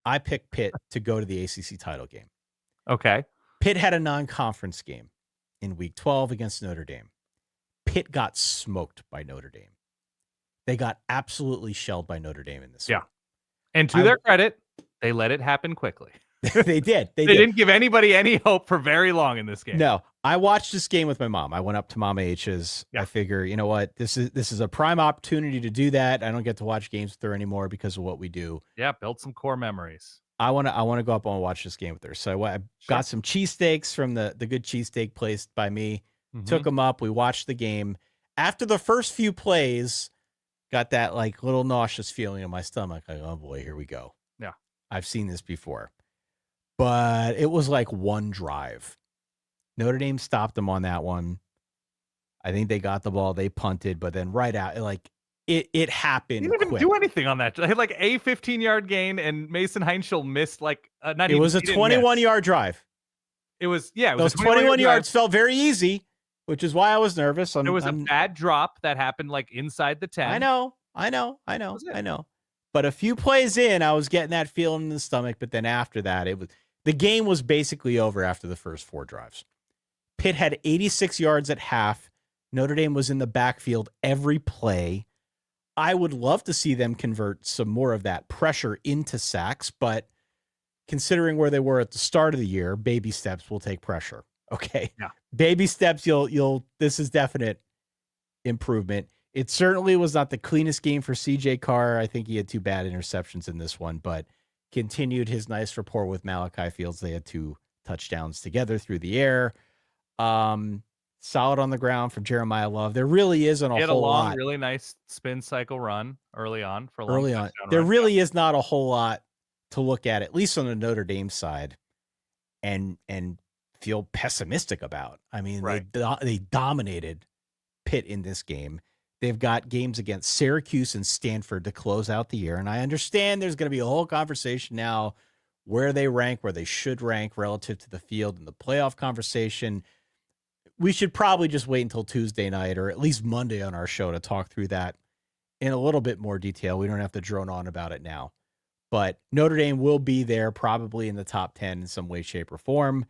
I picked Pitt to go to the ACC title game. Okay. Pitt had a non-conference game in Week 12 against Notre Dame. Pitt got smoked by Notre Dame. They got absolutely shelled by Notre Dame in this Yeah. one. And to their credit, they let it happen quickly. They did. They didn't give anybody any hope for very long in this game. No, I watched this game with my mom. I went up to Mama H's. Yeah. I figure, you know what? This is a prime opportunity to do that. I don't get to watch games with her anymore because of what we do. Yeah, build some core memories. I want to go up and watch this game with her. So I got some cheesesteaks from the good cheesesteak place by me. Took them up. We watched the game. After the first few plays, got that like little nauseous feeling in my stomach. Like, oh boy, here we go. Yeah. I've seen this before. But it was like one drive. Notre Dame stopped them on that one. I think they got the ball. They punted, but then right out, like it happened. He didn't even do anything on that. They had like a 15-yard gain, and Mason Heinschel missed like not. It was a 21-yard drive. It was those 21 yards felt very easy, which is why I was nervous. There was a bad drop that happened like inside the 10. I know. But a few plays in, I was getting that feeling in the stomach. But then after that, the game was basically over after the first 4 drives. Pitt had 86 yards at half. Notre Dame was in the backfield every play. I would love to see them convert some more of that pressure into sacks, but considering where they were at the start of the year, baby steps will take pressure. Okay. Yeah. Baby steps, this is definite improvement. It certainly was not the cleanest game for CJ Carr. I think he had 2 bad interceptions in this one, but continued his nice rapport with Malachi Fields. They had 2 touchdowns together through the air. Solid on the ground from Jeremiah Love. There really isn't a whole lot. Really nice spin cycle run early on. There really is not a whole lot to look at least on the Notre Dame side, and feel pessimistic about. I mean, they dominated Pitt in this game. They've got games against Syracuse and Stanford to close out the year, and I understand there's going to be a whole conversation now where they rank, where they should rank relative to the field, and the playoff conversation. We should probably just wait until Tuesday night or at least Monday on our show to talk through that in a little bit more detail. We don't have to drone on about it now. But Notre Dame will be there probably in the top 10 in some way, shape, or form.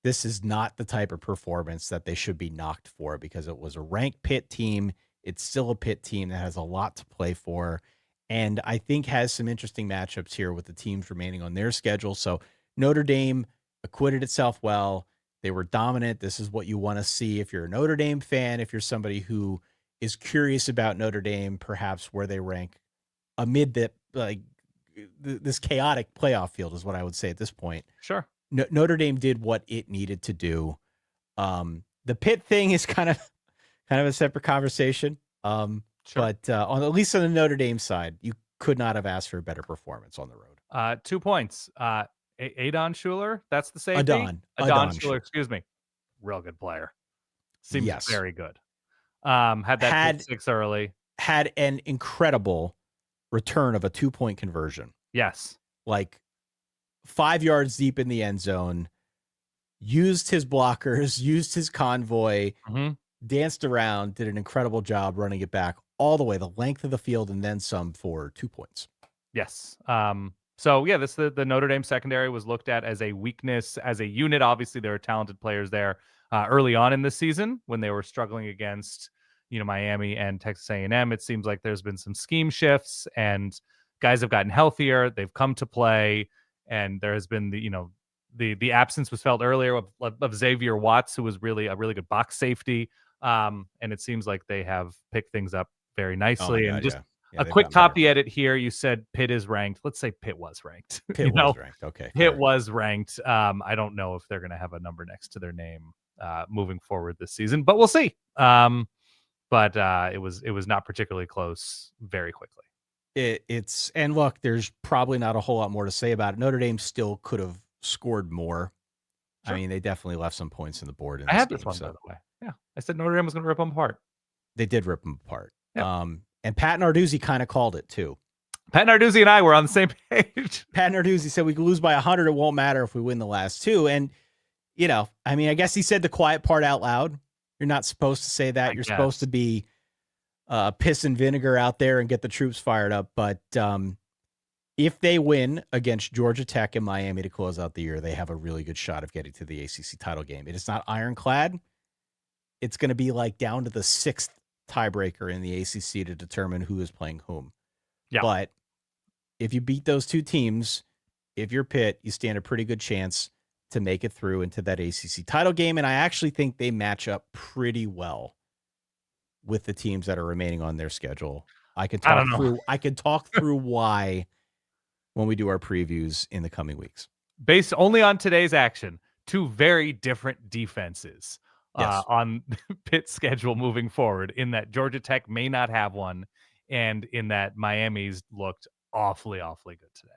This is not the type of performance that they should be knocked for because it was a ranked Pitt team. It's still a Pitt team that has a lot to play for, and I think has some interesting matchups here with the teams remaining on their schedule. So Notre Dame acquitted itself well. They were dominant. This is what you want to see if you're a Notre Dame fan, if you're somebody who is curious about Notre Dame, perhaps where they rank amid this chaotic playoff field is what I would say at this point. Sure. Notre Dame did what it needed to do. The Pitt thing is kind of a separate conversation. Sure. But at least on the Notre Dame side, you could not have asked for a better performance on the road. 2 points. Adon Schuler, that's the safety. Adon Schuler, excuse me. Real good player. Seems very good. Had that 6 early. Had an incredible return of a 2-point conversion. Yes. Like 5 yards deep in the end zone. Used his blockers, used his convoy, danced around, did an incredible job running it back all the way, the length of the field, and then some for 2 points. Yes. So yeah, the Notre Dame secondary was looked at as a weakness as a unit. Obviously, there are talented players there early on in the season when they were struggling against, Miami and Texas A&M. It seems like there's been some scheme shifts and guys have gotten healthier. They've come to play, and there has been the absence was felt earlier of Xavier Watts, who was really a really good box safety. And it seems like they have picked things up very nicely. A quick copy edit here. You said Pitt is ranked. Let's say Pitt was ranked. Pitt was ranked. Okay. Pitt was ranked. I don't know if they're going to have a number next to their name moving forward this season, but we'll see. But it was not particularly close very quickly. And look, there's probably not a whole lot more to say about it. Notre Dame still could have scored more. Sure. I mean, they definitely left some points on the board. I had this one, by the way. Yeah. I said Notre Dame was going to rip them apart. They did rip them apart. Yeah. And Pat Narduzzi kind of called it too. Pat Narduzzi and I were on the same page. Pat Narduzzi said we could lose by 100. It won't matter if we win the last 2. And, I guess he said the quiet part out loud. You're not supposed to say that. You're supposed to be piss and vinegar out there and get the troops fired up. But If they win against Georgia Tech and Miami to close out the year, they have a really good shot of getting to the ACC title game. It is not ironclad. It's going to be like down to the 6th tiebreaker in the ACC to determine who is playing whom. Yeah. But if you beat those two teams, if you're Pitt, you stand a pretty good chance to make it through into that ACC title game. And I actually think they match up pretty well with the teams that are remaining on their schedule. I can talk through why when we do our previews in the coming weeks. Based only on today's action, two very different defenses on Pitt's schedule moving forward, in that Georgia Tech may not have one, and in that Miami's looked awfully, awfully good today.